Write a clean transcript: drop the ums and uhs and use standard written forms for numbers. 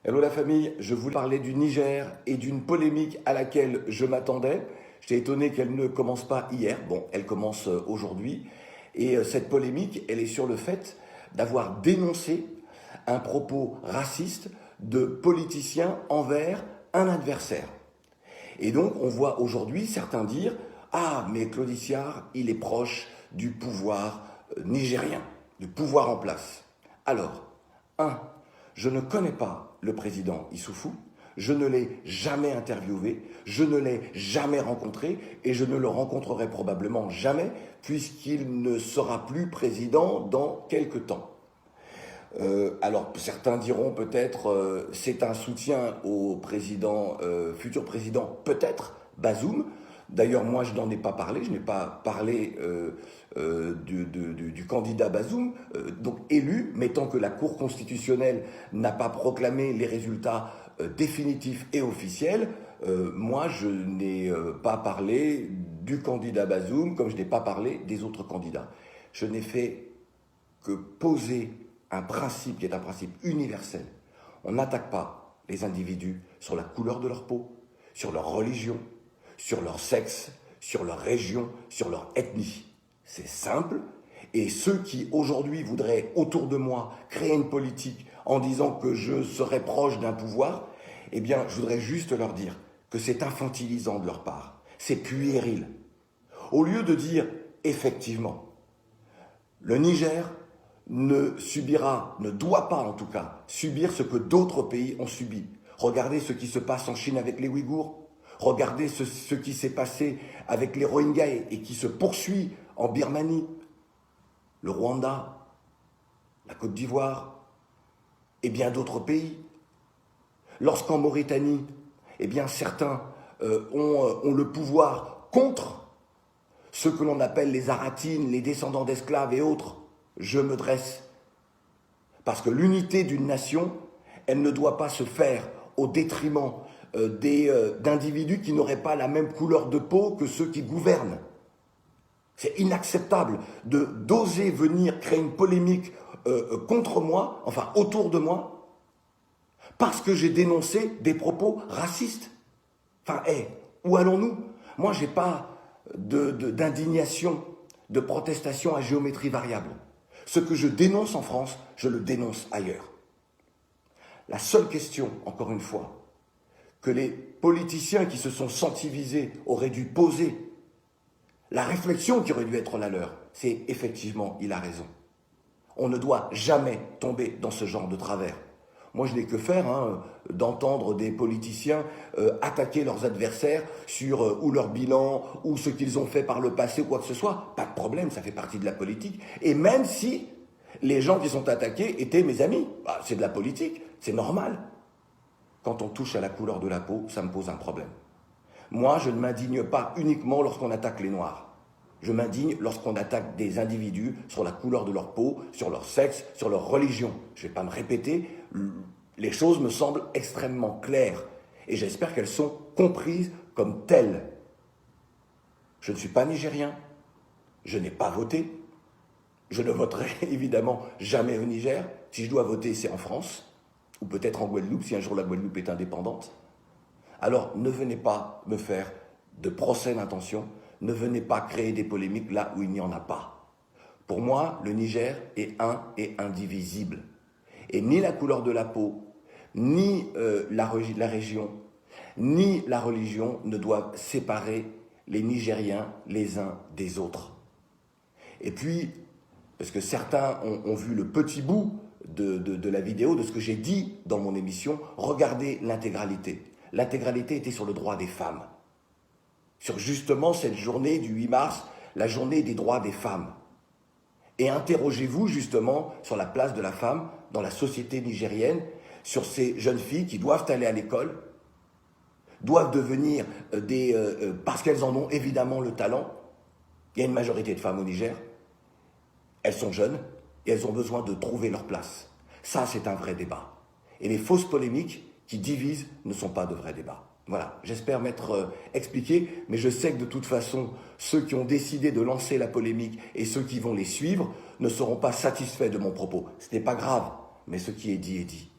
Hello la famille, je voulais parler du Niger et d'une polémique à laquelle je m'attendais. J'étais étonné qu'elle ne commence pas hier, bon, elle commence aujourd'hui. Et cette polémique, elle est sur le fait d'avoir dénoncé un propos raciste de politiciens envers un adversaire. Et donc on voit aujourd'hui certains dire « Ah, mais Claude Iciar, il est proche du pouvoir nigérien, du pouvoir en place. » Alors, je ne connais pas le président Issoufou, je ne l'ai jamais interviewé, je ne l'ai jamais rencontré et je ne le rencontrerai probablement jamais puisqu'il ne sera plus président dans quelque temps. Alors certains diront peut-être c'est un soutien au président, futur président, peut-être Bazoum. D'ailleurs moi je n'en ai pas parlé, je n'ai pas parlé du candidat Bazoum, donc élu, mais tant que la Cour constitutionnelle n'a pas proclamé les résultats définitifs et officiels, moi je n'ai pas parlé du candidat Bazoum comme je n'ai pas parlé des autres candidats. Je n'ai fait que poser un principe qui est un principe universel. On n'attaque pas les individus sur la couleur de leur peau, sur leur religion, sur leur sexe, sur leur région, sur leur ethnie. C'est simple. Et ceux qui aujourd'hui voudraient autour de moi créer une politique en disant que je serais proche d'un pouvoir, eh bien je voudrais juste leur dire que c'est infantilisant de leur part, c'est puéril. Au lieu de dire effectivement, le Niger ne doit pas en tout cas, subir ce que d'autres pays ont subi. Regardez ce qui se passe en Chine avec les Ouïghours, regardez ce qui s'est passé avec les Rohingyas et qui se poursuit en Birmanie, le Rwanda, la Côte d'Ivoire et bien d'autres pays. Lorsqu'en Mauritanie, eh bien certains ont le pouvoir contre ceux que l'on appelle les Aratines, les descendants d'esclaves et autres, je me dresse. Parce que l'unité d'une nation, elle ne doit pas se faire au détriment d'individus qui n'auraient pas la même couleur de peau que ceux qui gouvernent. C'est inacceptable d'oser venir créer une polémique contre moi, enfin autour de moi, parce que j'ai dénoncé des propos racistes. Enfin, où allons-nous? Moi, je n'ai pas d'indignation, de protestation à géométrie variable. Ce que je dénonce en France, je le dénonce ailleurs. La seule question, encore une fois, que les politiciens qui se sont sentis visés auraient dû poser, la réflexion qui aurait dû être la leur, c'est effectivement, il a raison. On ne doit jamais tomber dans ce genre de travers. Moi, je n'ai que faire d'entendre des politiciens attaquer leurs adversaires sur ou leur bilan, ou ce qu'ils ont fait par le passé, ou quoi que ce soit. Pas de problème, ça fait partie de la politique. Et même si les gens qui sont attaqués étaient mes amis, c'est de la politique, c'est normal. Quand on touche à la couleur de la peau, ça me pose un problème. Moi, je ne m'indigne pas uniquement lorsqu'on attaque les Noirs. Je m'indigne lorsqu'on attaque des individus sur la couleur de leur peau, sur leur sexe, sur leur religion. Je ne vais pas me répéter, les choses me semblent extrêmement claires et j'espère qu'elles sont comprises comme telles. Je ne suis pas nigérien, je n'ai pas voté, je ne voterai évidemment jamais au Niger. Si je dois voter, c'est en France, ou peut-être en Guadeloupe, si un jour la Guadeloupe est indépendante. Alors ne venez pas me faire de procès d'intention, ne venez pas créer des polémiques là où il n'y en a pas. Pour moi, le Niger est un et indivisible. Et ni la couleur de la peau, ni la région, ni la religion ne doivent séparer les Nigériens les uns des autres. Et puis, parce que certains ont vu le petit bout de la vidéo, de ce que j'ai dit dans mon émission, regardez l'intégralité. L'intégralité était sur le droit des femmes. Sur justement cette journée du 8 mars, la journée des droits des femmes. Et interrogez-vous justement sur la place de la femme dans la société nigérienne, sur ces jeunes filles qui doivent aller à l'école, doivent devenir parce qu'elles en ont évidemment le talent. Il y a une majorité de femmes au Niger, elles sont jeunes et elles ont besoin de trouver leur place. Ça, c'est un vrai débat. Et les fausses polémiques qui divisent ne sont pas de vrais débats. Voilà, j'espère m'être expliqué, mais je sais que de toute façon, ceux qui ont décidé de lancer la polémique et ceux qui vont les suivre ne seront pas satisfaits de mon propos. Ce n'est pas grave, mais ce qui est dit est dit.